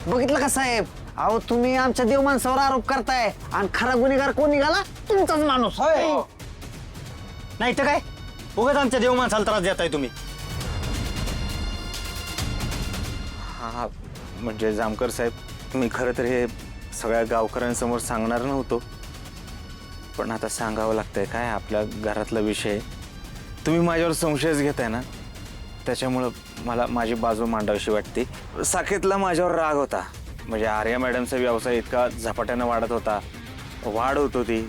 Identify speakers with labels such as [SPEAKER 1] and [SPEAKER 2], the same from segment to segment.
[SPEAKER 1] बघितलं का साहेब, अहो तुम्ही आमच्या देव माणसावर आरोप करताय आणि खरा गुन्हेगार कोण निघाला? तुमचाच माणूस.
[SPEAKER 2] नाही तर काय, उगाच आमच्या देव माणसाला त्रास देताय तुम्ही.
[SPEAKER 3] हा म्हणजे जामकर साहेब, मी खरं तर हे सगळ्या गावकऱ्यांसमोर सांगणार नव्हतो, पण आता सांगावं लागतंय. काय आपल्या घरातला विषय, तुम्ही माझ्यावर संशयच घेताय ना, त्याच्यामुळं मला माझी बाजू मांडावीशी वाटते. साकेतला माझ्यावर राग होता. म्हणजे आर्या मॅडमचा व्यवसाय इतका झपाट्यानं वाढत होता, वाढ होत होती,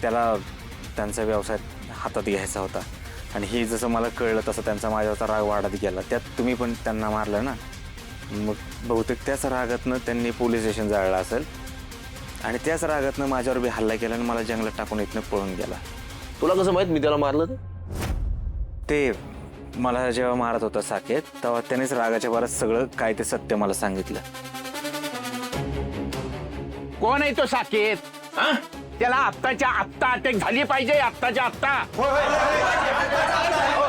[SPEAKER 3] त्याला त्यांचा व्यवसाय हातात घ्यायचा होता. आणि ही जसं मला कळलं तसं त्यांचा माझ्यावरचा राग वाढत गेला. त्यात तुम्ही पण त्यांना मारलं ना, मग बहुतेक त्याच रागातनं त्यांनी पोलीस स्टेशन जाळलं असेल आणि त्याच रागातनं माझ्यावर बी हल्ला केला आणि मला जंगलात टाकून इथनं पळून गेला.
[SPEAKER 4] तुला कसं माहित मी त्याला मारलं?
[SPEAKER 3] ते मला जेव्हा मारत होता साकेत, तेव्हा त्यानेच रागाच्या भरात सगळं काय ते सत्य मला सांगितलं.
[SPEAKER 5] कोण आहे तो साकेत? त्याला आत्ताच्या आत्ता अटक झाली पाहिजे, आत्ताच्या आत्ता.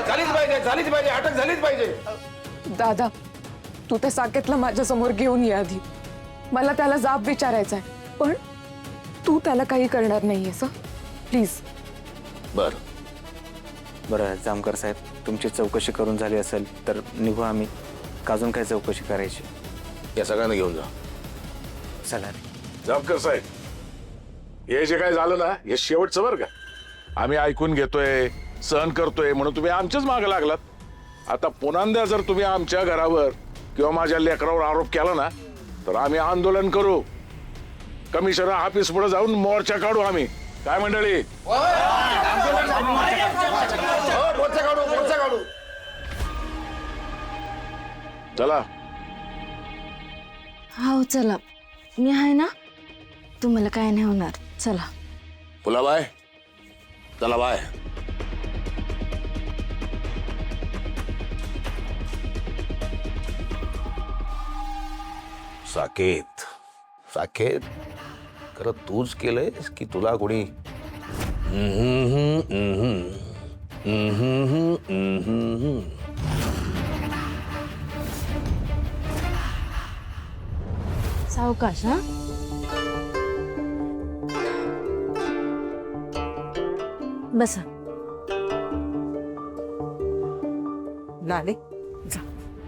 [SPEAKER 4] झालीच पाहिजे, अटक झालीच पाहिजे.
[SPEAKER 6] दादा, तू त्या साकेतला माझ्या समोर घेऊन ये आधी. मला त्याला जाब विचारायचा आहे, पण तू त्याला काही करणार नाहीयेस, प्लीज.
[SPEAKER 3] बरं जामकर साहेब, तुमची चौकशी करून झाली असेल तर निघू आम्ही. अजून काय चौकशी करायची?
[SPEAKER 4] या सगळ्यांना घेऊन जा.
[SPEAKER 3] चला.
[SPEAKER 7] जामकर साहेब, हे जे काय झालं ना, हे शेवटचं बरं का. आम्ही ऐकून घेतोय, सहन करतोय म्हणून तुम्ही आमच्याच मागे लागलात. आता पुन्हा जर तुम्ही आमच्या घरावर किंवा माझ्या लेकरावर आरोप केला ना, तर आम्ही आंदोलन करू. कमिशनर ऑफिस पुढे जाऊन मोर्चा काढू आम्ही. काय मंडळी? चला.
[SPEAKER 8] हो चला, मी आहे ना, तुम्हाला काय नाही होणार. चला.
[SPEAKER 4] फुलाबाय, चला बाय. साकेत, साकेत, खरं तूच केलंयस की तुला कोणी?
[SPEAKER 8] सावकाश. हा, बसा.
[SPEAKER 9] लाले, जा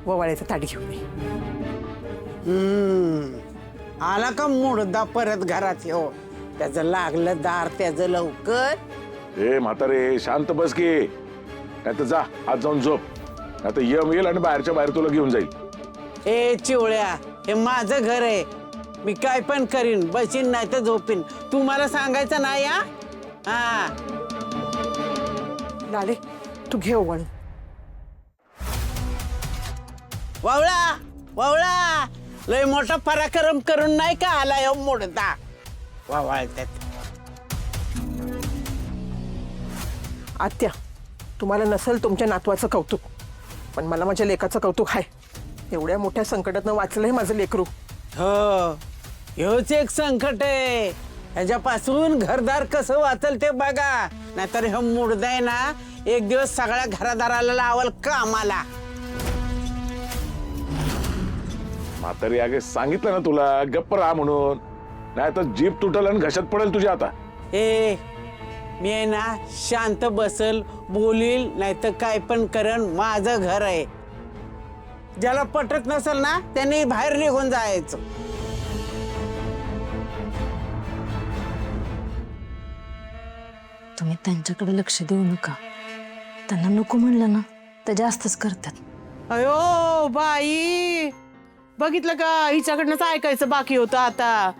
[SPEAKER 9] ववाळ्याचं ताट घेऊन ये.
[SPEAKER 1] आला का मुडदा परत घरात? हो, त्याचं लागलं दार त्याचं लवकर.
[SPEAKER 7] ए म्हातारे, शांत बस की. नाही तर जा आज जाऊन झोप, नाही तर यम येईल आणि बाहेरच्या बाहेर तुला घेऊन जाईल.
[SPEAKER 1] ए चिवळ्या, हे माझं घर आहे, मी काय पण करीन, बसीन नाही तर झोपीन. तू मला सांगायचं नाही. हा,
[SPEAKER 9] लाले, तू घे ओवळ.
[SPEAKER 1] वावळा वावळा, लय मोठा पराक्रम करून नाही का आलाय हो मोडदा. वावळत्यात.
[SPEAKER 9] आत्या, तुम्हाला नसेल तुमच्या नातवाचं कौतुक, पण मला माझ्या लेकाचं कौतुक आहे. एवढ्या मोठ्या संकटातनं वाचलंय माझं लेकरू.
[SPEAKER 1] हो, हेच एक संकट आहे. ह्याच्यापासून घरदार कसं वाचल ते बघा, नाहीतर हे मुडदा आहे ना, एक दिवस सगळ्या घरादाराला लावल कामाला.
[SPEAKER 7] म्हातारी, अगे सांगितलं ना तुला गप्प राहा म्हणून, नाही तर जीभ तुटल आणि घशात पडेल तुझ्या. आता
[SPEAKER 1] ए, मी आहे ना शांत बसल, बोलील, नाहीतर काय पण करण. माझं घर आहे. ज्याला पटत नसेल ना, त्यांनी बाहेर निघून जायचं.
[SPEAKER 8] तुम्ही त्यांच्याकडे लक्ष देऊ नका. त्यांना नको म्हणलं ना, ते जास्तच करतात.
[SPEAKER 10] अयो बाई, बघितलं का, हिच्याकडनंच ऐकायचं बाकी होतं. आता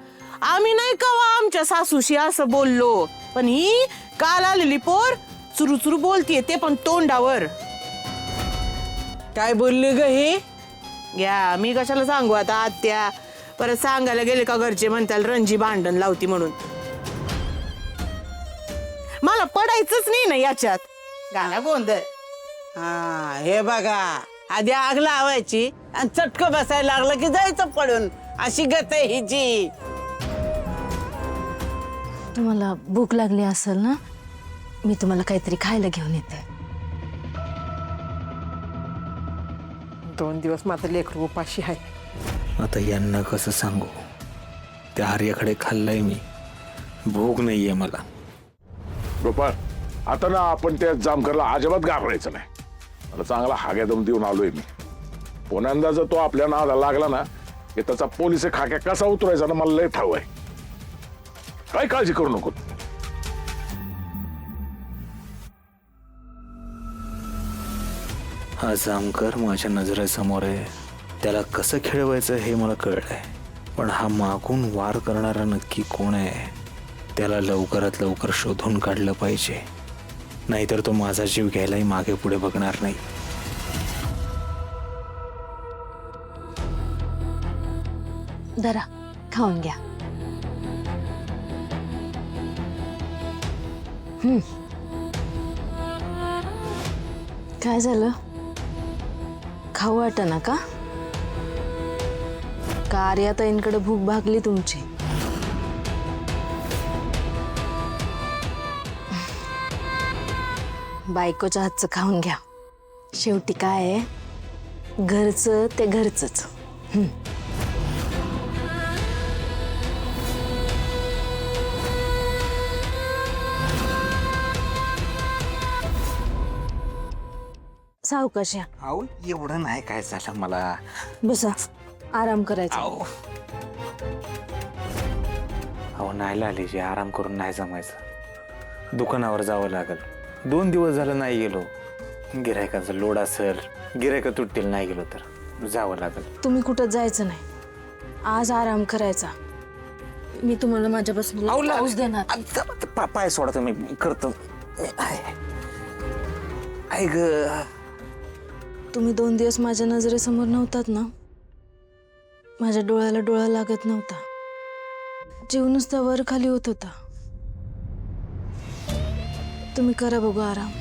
[SPEAKER 10] आम्ही नाही का आमच्या सासूशी असं बोललो, पण ही काल आलेली पोर चुरू चुरू बोलतीये, ते पण तोंडावर.
[SPEAKER 1] काय बोलली ग ही?
[SPEAKER 10] घ्या, मी कशाला सांगू आता आत्या. परत सांगायला गेले का घरचे म्हणताल रणजी भांडण लावती म्हणून. मला पडायचंच नाही ना याच्यात. गाणा गोंधळ.
[SPEAKER 1] हा, हे बघा, आधी आग लावायची आणि चटकं बसायला लागलं की जायचं पडून. अशी गत आहे हिची.
[SPEAKER 8] तुम्हाला भूक लागली असेल ना, मी तुम्हाला काहीतरी खायला घेऊन येते.
[SPEAKER 9] 2 दिवस माझं लेकरू उपाशी आहे.
[SPEAKER 3] आता यांना कसं सांगू? त्या आर्याकडे खाल्लंय मी, भूक नाहीये मला.
[SPEAKER 7] गोपाळ, आता ना आपण त्या जामकरला अजिबात घाबरायचं नाही. मला चांगला हाग्यादम देऊन आलोय मी. पुन्यांदा जर तो आपल्या नादाला लागला ना, की त्याचा पोलिस खाक्या कसा उतरायचा ना मला लय ठाव आहे. काय काळजी करू नको.
[SPEAKER 3] हा जामकर माझ्या नजरेसमोर आहे. त्याला कसं खेळवायचं हे मला कळलंय. पण हा मागून वार करणारा नक्की कोण आहे? त्याला लवकरात लवकर शोधून काढलं पाहिजे, नाहीतर तो माझा जीव घ्यायलाही मागे पुढे बघणार नाही.
[SPEAKER 8] धरा, खाऊन घ्या. काय झालं? खाऊ वाटना का? आर्याताईंकडे भूक भागली तुमची? बायकोच्या हातचं खाऊन घ्या. शेवटी काय आहे, घरचं ते घरचंच. सावकाश या.
[SPEAKER 3] अहो एवढं नाही काय झालं मला.
[SPEAKER 8] बसा, आराम करायचा.
[SPEAKER 3] अहो नाही लालीजी, आराम करून नाही जमायचं. दुकानावर जावं लागल. 2 दिवस झालं नाही गेलो. गिरायकाचा लोड असेल, गिरायका तुटतील नाही गेलो तर जावं लागल.
[SPEAKER 8] तुम्ही कुठं जायचं नाही, आज आराम करायचा. मी तुम्हाला माझ्यापासून पाऊस देणार.
[SPEAKER 3] पाय सोडा तुम्ही, करतो. ऐक ग,
[SPEAKER 8] तुम्ही 2 दिवस माझ्या नजरेसमोर नव्हतात ना, माझ्या डोळ्याला डोळा लागत नव्हता. जीव नुसता वर खाली होत होता. तुम्ही करा बघू आराम.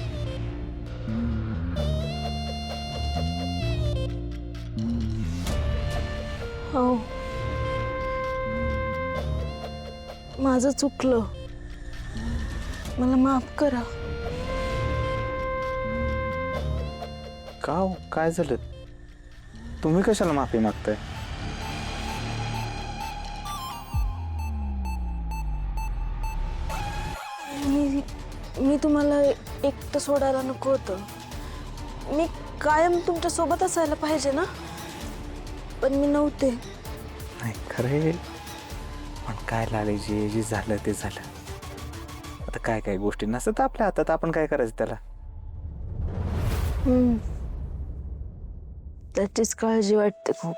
[SPEAKER 8] हो, माझं चुकलं, मला माफ करा.
[SPEAKER 3] का हो? काय झालं? तुम्ही कशाला माफी मागताय?
[SPEAKER 8] मी तुम्हाला एकटं सोडायला नको होतं. मी कायम तुमच्या सोबत असायला पाहिजे ना, पण मी नव्हते.
[SPEAKER 3] नाही खरे, पण काय लागायची, जे झालं ते झालं. आता काय काय गोष्टी नसतात आपल्या हातात, आपण काय करायचं त्याला?
[SPEAKER 8] त्याचीच काळजी वाटते खूप.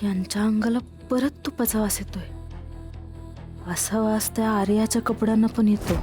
[SPEAKER 8] यांच्या अंगाला परत तुपाचा वास येतोय. असा वास त्या आर्याच्या कपड्यांना पण येतो.